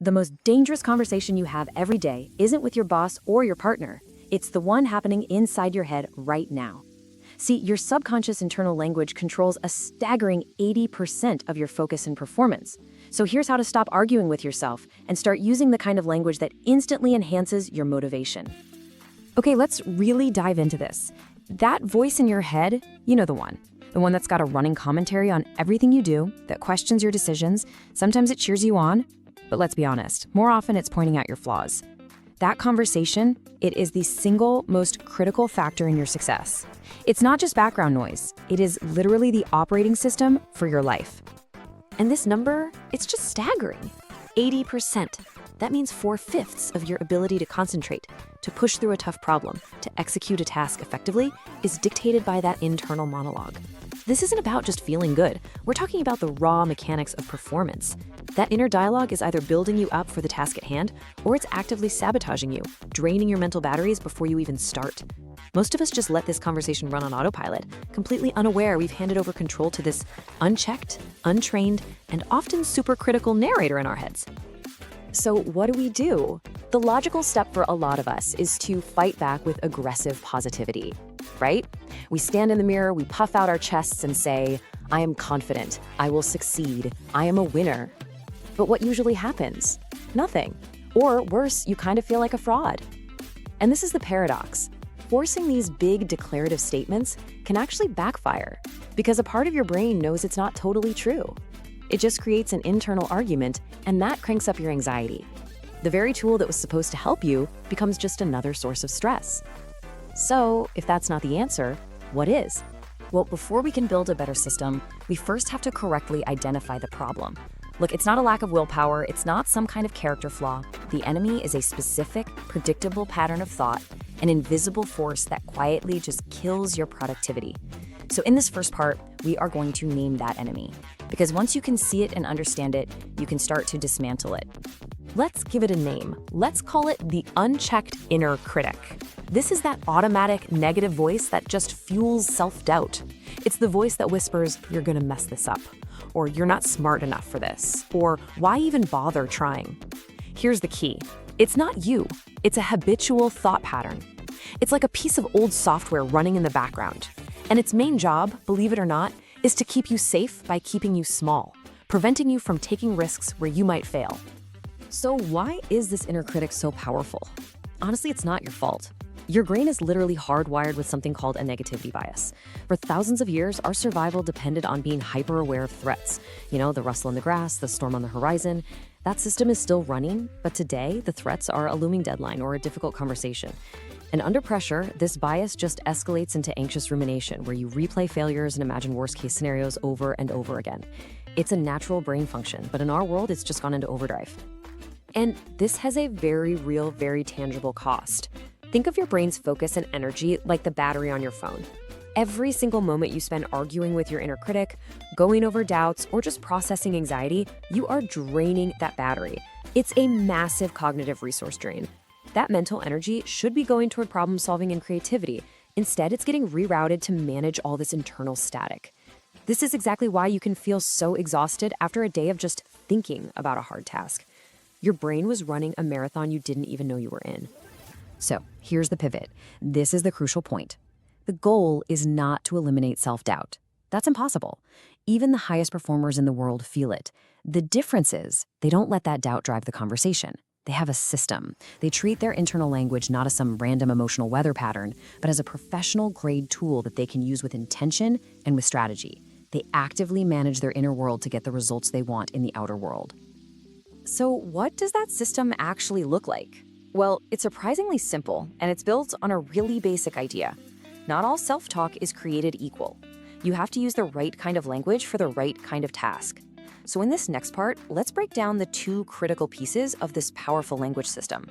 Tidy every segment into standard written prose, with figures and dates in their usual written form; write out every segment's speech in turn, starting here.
The most dangerous conversation you have every day isn't with your boss or your partner. It's the one happening inside your head right now. See, your subconscious internal language controls a staggering 80% of your focus and performance. So here's how to stop arguing with yourself and start using the kind of language that instantly enhances your motivation. Okay, let's really dive into this. That voice in your head, you know the one that's got a running commentary on everything you do, that questions your decisions. Sometimes it cheers you on, but let's be honest, more often it's pointing out your flaws. That conversation, it is the single most critical factor in your success. It's not just background noise, it is literally the operating system for your life. And this number, it's just staggering. 80%. That means 4/5 of your ability to concentrate, to push through a tough problem, to execute a task effectively, is dictated by that internal monologue. This isn't about just feeling good. We're talking about the raw mechanics of performance. That inner dialogue is either building you up for the task at hand, or it's actively sabotaging you, draining your mental batteries before you even start. Most of us just let this conversation run on autopilot, completely unaware we've handed over control to this unchecked, untrained, and often supercritical narrator in our heads. So what do? The logical step for a lot of us is to fight back with aggressive positivity, right? We stand in the mirror, we puff out our chests and say, I am confident, I will succeed, I am a winner. But what usually happens? Nothing. Or worse, you kind of feel like a fraud. And this is the paradox. Forcing these big declarative statements can actually backfire because a part of your brain knows it's not totally true. It just creates an internal argument, and that cranks up your anxiety. The very tool that was supposed to help you becomes just another source of stress. So, if that's not the answer, what is? Well, before we can build a better system, we first have to correctly identify the problem. Look, it's not a lack of willpower, it's not some kind of character flaw. The enemy is a specific, predictable pattern of thought, an invisible force that quietly just kills your productivity. So in this first part, we are going to name that enemy, because once you can see it and understand it, you can start to dismantle it. Let's give it a name. Let's call it the unchecked inner critic. This is that automatic negative voice that just fuels self-doubt. It's the voice that whispers, you're gonna mess this up, or you're not smart enough for this, or why even bother trying? Here's the key. It's not you. It's a habitual thought pattern. It's like a piece of old software running in the background. And its main job, believe it or not, is to keep you safe by keeping you small, preventing you from taking risks where you might fail. So why is this inner critic so powerful? Honestly, it's not your fault. Your brain is literally hardwired with something called a negativity bias. For thousands of years, our survival depended on being hyper-aware of threats. The rustle in the grass, the storm on the horizon. That system is still running, but today, the threats are a looming deadline or a difficult conversation. And under pressure, this bias just escalates into anxious rumination, where you replay failures and imagine worst-case scenarios over and over again. It's a natural brain function, but in our world, it's just gone into overdrive. And this has a very real, very tangible cost. Think of your brain's focus and energy like the battery on your phone. Every single moment you spend arguing with your inner critic, going over doubts, or just processing anxiety, you are draining that battery. It's a massive cognitive resource drain. That mental energy should be going toward problem solving and creativity. Instead, it's getting rerouted to manage all this internal static. This is exactly why you can feel so exhausted after a day of just thinking about a hard task. Your brain was running a marathon you didn't even know you were in. So here's the pivot. This is the crucial point. The goal is not to eliminate self-doubt. That's impossible. Even the highest performers in the world feel it. The difference is they don't let that doubt drive the conversation. They have a system. They treat their internal language not as some random emotional weather pattern, but as a professional-grade tool that they can use with intention and with strategy. They actively manage their inner world to get the results they want in the outer world. So what does that system actually look like? Well, it's surprisingly simple, and it's built on a really basic idea. Not all self-talk is created equal. You have to use the right kind of language for the right kind of task. So in this next part, let's break down the two critical pieces of this powerful language system.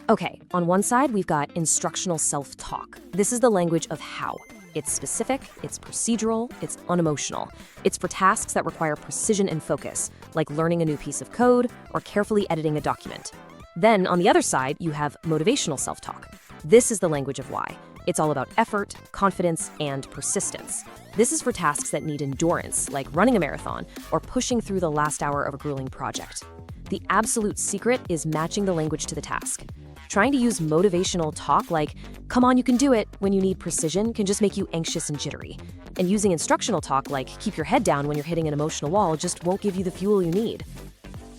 Okay, on one side, we've got instructional self-talk. This is the language of how. It's specific, it's procedural, it's unemotional. It's for tasks that require precision and focus, like learning a new piece of code or carefully editing a document. Then, on the other side, you have motivational self-talk. This is the language of why. It's all about effort, confidence, and persistence. This is for tasks that need endurance, like running a marathon or pushing through the last hour of a grueling project. The absolute secret is matching the language to the task. Trying to use motivational talk like, come on, you can do it, when you need precision can just make you anxious and jittery. And using instructional talk like, keep your head down when you're hitting an emotional wall just won't give you the fuel you need.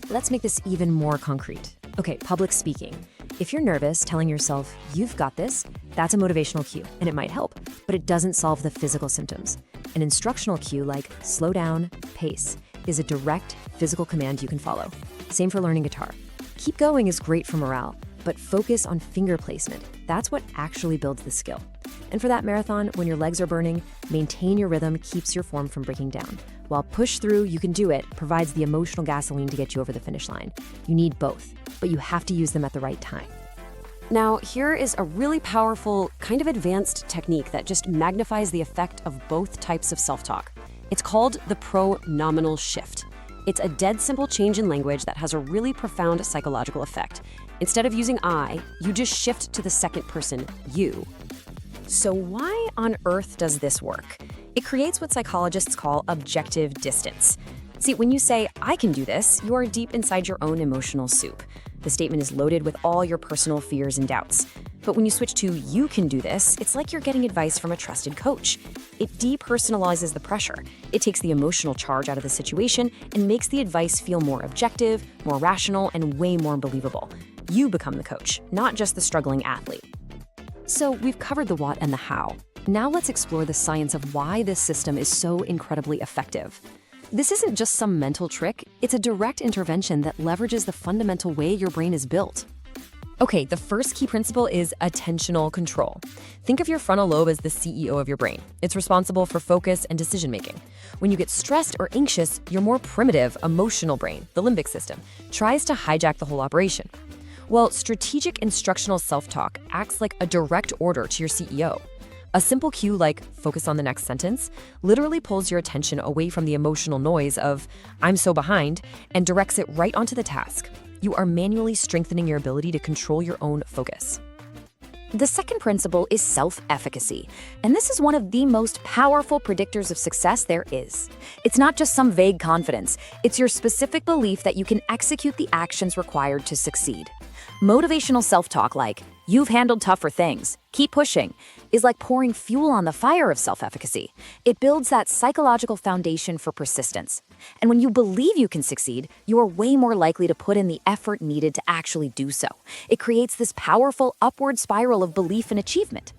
Let's make this even more concrete. Okay, public speaking. If you're nervous, telling yourself, you've got this, that's a motivational cue, and it might help, but it doesn't solve the physical symptoms. An instructional cue like, slow down, pace, is a direct physical command you can follow. Same for learning guitar. Keep going is great for morale, but focus on finger placement. That's what actually builds the skill. And for that marathon, when your legs are burning, maintain your rhythm keeps your form from breaking down. While push through, you can do it, provides the emotional gasoline to get you over the finish line. You need both, but you have to use them at the right time. Now, here is a really powerful, kind of advanced technique that just magnifies the effect of both types of self-talk. It's called the Pro-Nominal Shift. It's a dead simple change in language that has a really profound psychological effect. Instead of using I, you just shift to the second person, you. So why on earth does this work? It creates what psychologists call objective distance. See, when you say, I can do this, you are deep inside your own emotional soup. The statement is loaded with all your personal fears and doubts. But when you switch to you can do this, it's like you're getting advice from a trusted coach. It depersonalizes the pressure. It takes the emotional charge out of the situation and makes the advice feel more objective, more rational, and way more believable. You become the coach, not just the struggling athlete. So we've covered the what and the how. Now let's explore the science of why this system is so incredibly effective. This isn't just some mental trick, it's a direct intervention that leverages the fundamental way your brain is built. Okay, the first key principle is attentional control. Think of your frontal lobe as the CEO of your brain. It's responsible for focus and decision-making. When you get stressed or anxious, your more primitive, emotional brain, the limbic system, tries to hijack the whole operation. Well, strategic instructional self-talk acts like a direct order to your CEO. A simple cue like focus on the next sentence literally pulls your attention away from the emotional noise of I'm so behind and directs it right onto the task. You are manually strengthening your ability to control your own focus. The second principle is self-efficacy, and this is one of the most powerful predictors of success there is. It's not just some vague confidence, it's your specific belief that you can execute the actions required to succeed. Motivational self-talk like, you've handled tougher things, keep pushing, is like pouring fuel on the fire of self-efficacy. It builds that psychological foundation for persistence. And when you believe you can succeed, you are way more likely to put in the effort needed to actually do so. It creates this powerful upward spiral of belief and achievement.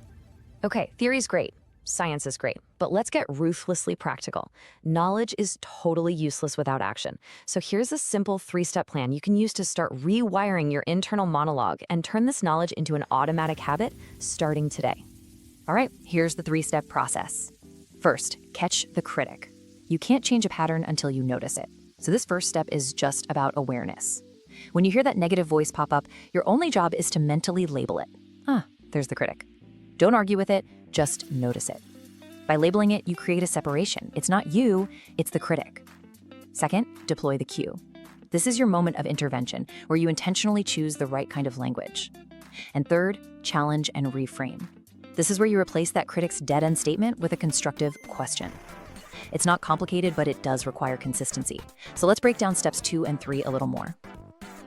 Okay, theory's great. Science is great, but let's get ruthlessly practical. Knowledge is totally useless without action. So here's a simple 3-step plan you can use to start rewiring your internal monologue and turn this knowledge into an automatic habit starting today. All right, here's the 3-step process. First, catch the critic. You can't change a pattern until you notice it. So this first step is just about awareness. When you hear that negative voice pop up, your only job is to mentally label it. There's the critic. Don't argue with it, just notice it. By labeling it, you create a separation. It's not you, it's the critic. Second, deploy the cue. This is your moment of intervention, where you intentionally choose the right kind of language. And third, challenge and reframe. This is where you replace that critic's dead-end statement with a constructive question. It's not complicated, but it does require consistency. So let's break down steps 2 and 3 a little more.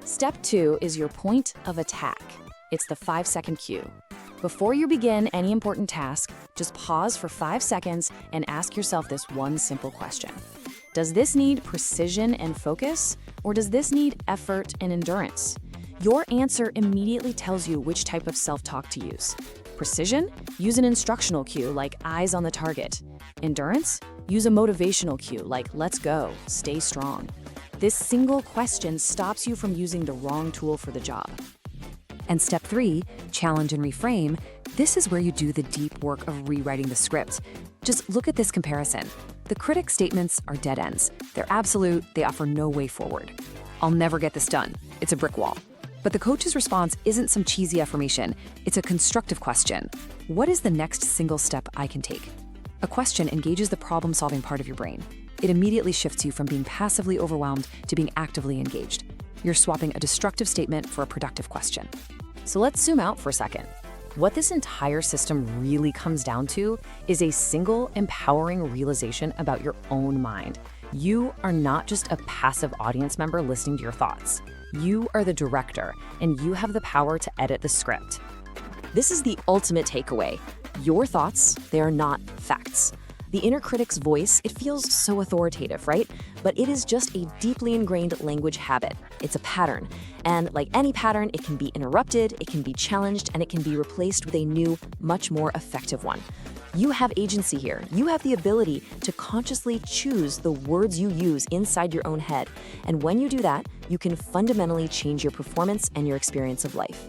Step 2 is your point of attack. It's the 5-second cue. Before you begin any important task, just pause for 5 seconds and ask yourself this one simple question. Does this need precision and focus, or does this need effort and endurance? Your answer immediately tells you which type of self-talk to use. Precision? Use an instructional cue like eyes on the target. Endurance? Use a motivational cue like let's go, stay strong. This single question stops you from using the wrong tool for the job. And step 3, challenge and reframe, this is where you do the deep work of rewriting the script. Just look at this comparison. The critic statements are dead ends. They're absolute, they offer no way forward. I'll never get this done. It's a brick wall. But the coach's response isn't some cheesy affirmation. It's a constructive question. What is the next single step I can take? A question engages the problem-solving part of your brain. It immediately shifts you from being passively overwhelmed to being actively engaged. You're swapping a destructive statement for a productive question. So let's zoom out for a second. What this entire system really comes down to is a single empowering realization about your own mind. You are not just a passive audience member listening to your thoughts. You are the director, and you have the power to edit the script. This is the ultimate takeaway. Your thoughts, they are not facts. The inner critic's voice, it feels so authoritative, right? But it is just a deeply ingrained language habit. It's a pattern. And like any pattern, it can be interrupted, it can be challenged, and it can be replaced with a new, much more effective one. You have agency here. You have the ability to consciously choose the words you use inside your own head. And when you do that, you can fundamentally change your performance and your experience of life.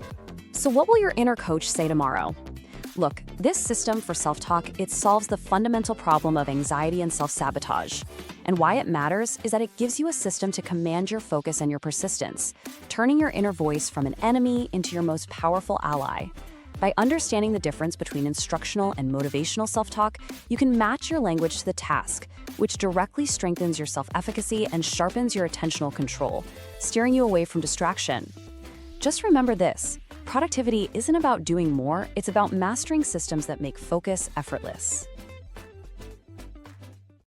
So what will your inner coach say tomorrow? Look, this system for self-talk, it solves the fundamental problem of anxiety and self-sabotage. And why it matters is that it gives you a system to command your focus and your persistence, turning your inner voice from an enemy into your most powerful ally. By understanding the difference between instructional and motivational self-talk, you can match your language to the task, which directly strengthens your self-efficacy and sharpens your attentional control, steering you away from distraction. Just remember this. Productivity isn't about doing more, it's about mastering systems that make focus effortless.